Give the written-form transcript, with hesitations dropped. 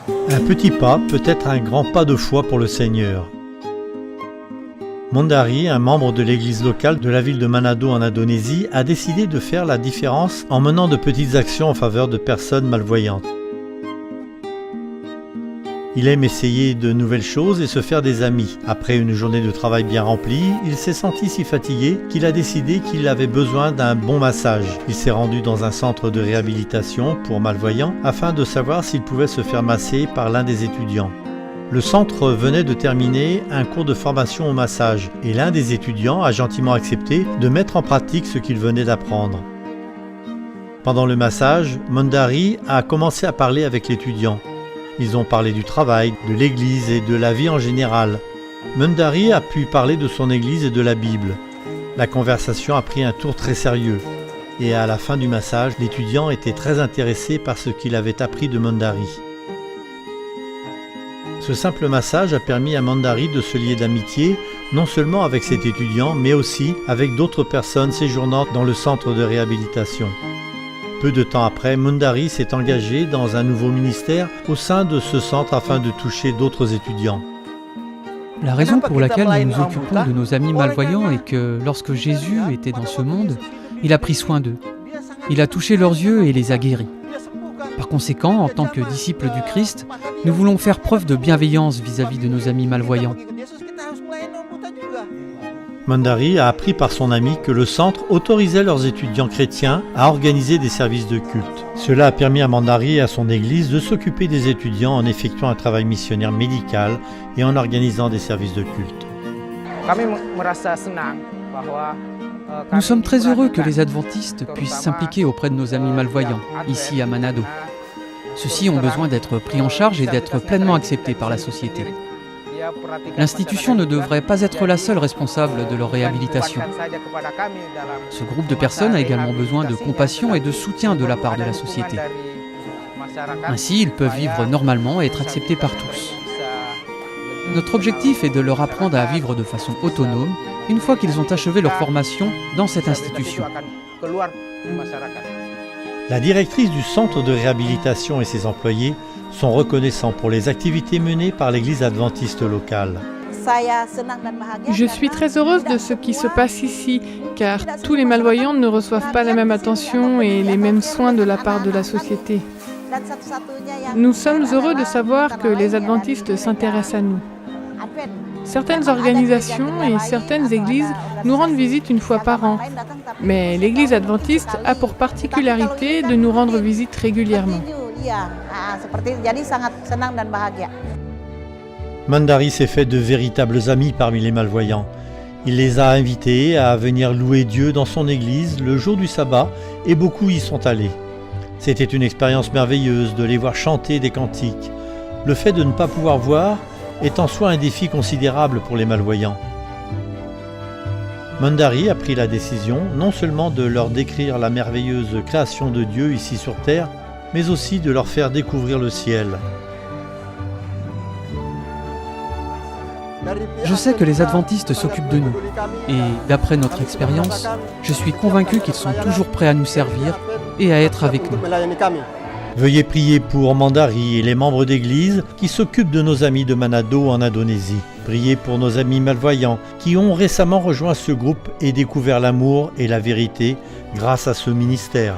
Un petit pas peut être un grand pas de foi pour le Seigneur. Mondari, un membre de l'église locale de la ville de Manado en Indonésie, a décidé de faire la différence en menant de petites actions en faveur de personnes malvoyantes. Il aime essayer de nouvelles choses et se faire des amis. Après une journée de travail bien remplie, il s'est senti si fatigué qu'il a décidé qu'il avait besoin d'un bon massage. Il s'est rendu dans un centre de réhabilitation pour malvoyants afin de savoir s'il pouvait se faire masser par l'un des étudiants. Le centre venait de terminer un cours de formation au massage et l'un des étudiants a gentiment accepté de mettre en pratique ce qu'il venait d'apprendre. Pendant le massage, Mondari a commencé à parler avec l'étudiant. Ils ont parlé du travail, de l'église et de la vie en général. Mondari a pu parler de son église et de la Bible. La conversation a pris un tour très sérieux. Et à la fin du massage, l'étudiant était très intéressé par ce qu'il avait appris de Mondari. Ce simple massage a permis à Mondari de se lier d'amitié, non seulement avec cet étudiant, mais aussi avec d'autres personnes séjournant dans le centre de réhabilitation. Peu de temps après, Mondari s'est engagé dans un nouveau ministère au sein de ce centre afin de toucher d'autres étudiants. La raison pour laquelle nous nous occupons de nos amis malvoyants est que lorsque Jésus était dans ce monde, il a pris soin d'eux. Il a touché leurs yeux et les a guéris. Par conséquent, en tant que disciples du Christ, nous voulons faire preuve de bienveillance vis-à-vis de nos amis malvoyants. Mondari a appris par son ami que le centre autorisait leurs étudiants chrétiens à organiser des services de culte. Cela a permis à Mondari et à son église de s'occuper des étudiants en effectuant un travail missionnaire médical et en organisant des services de culte. Nous sommes très heureux que les adventistes puissent s'impliquer auprès de nos amis malvoyants, ici à Manado. Ceux-ci ont besoin d'être pris en charge et d'être pleinement acceptés par la société. L'institution ne devrait pas être la seule responsable de leur réhabilitation. Ce groupe de personnes a également besoin de compassion et de soutien de la part de la société. Ainsi, ils peuvent vivre normalement et être acceptés par tous. Notre objectif est de leur apprendre à vivre de façon autonome une fois qu'ils ont achevé leur formation dans cette institution. La directrice du centre de réhabilitation et ses employés sont reconnaissants pour les activités menées par l'église adventiste locale. Je suis très heureuse de ce qui se passe ici, car tous les malvoyants ne reçoivent pas la même attention et les mêmes soins de la part de la société. Nous sommes heureux de savoir que les adventistes s'intéressent à nous. Certaines organisations et certaines églises nous rendent visite une fois par an, mais l'église adventiste a pour particularité de nous rendre visite régulièrement. Mondari s'est fait de véritables amis parmi les malvoyants. Il les a invités à venir louer Dieu dans son église le jour du sabbat et beaucoup y sont allés. C'était une expérience merveilleuse de les voir chanter des cantiques. Le fait de ne pas pouvoir voir est en soi un défi considérable pour les malvoyants. Mondari a pris la décision non seulement de leur décrire la merveilleuse création de Dieu ici sur terre, mais aussi de leur faire découvrir le ciel. Je sais que les adventistes s'occupent de nous et, d'après notre expérience, je suis convaincu qu'ils sont toujours prêts à nous servir et à être avec nous. Veuillez prier pour Mondari et les membres d'église qui s'occupent de nos amis de Manado en Indonésie. Priez pour nos amis malvoyants qui ont récemment rejoint ce groupe et découvert l'amour et la vérité grâce à ce ministère.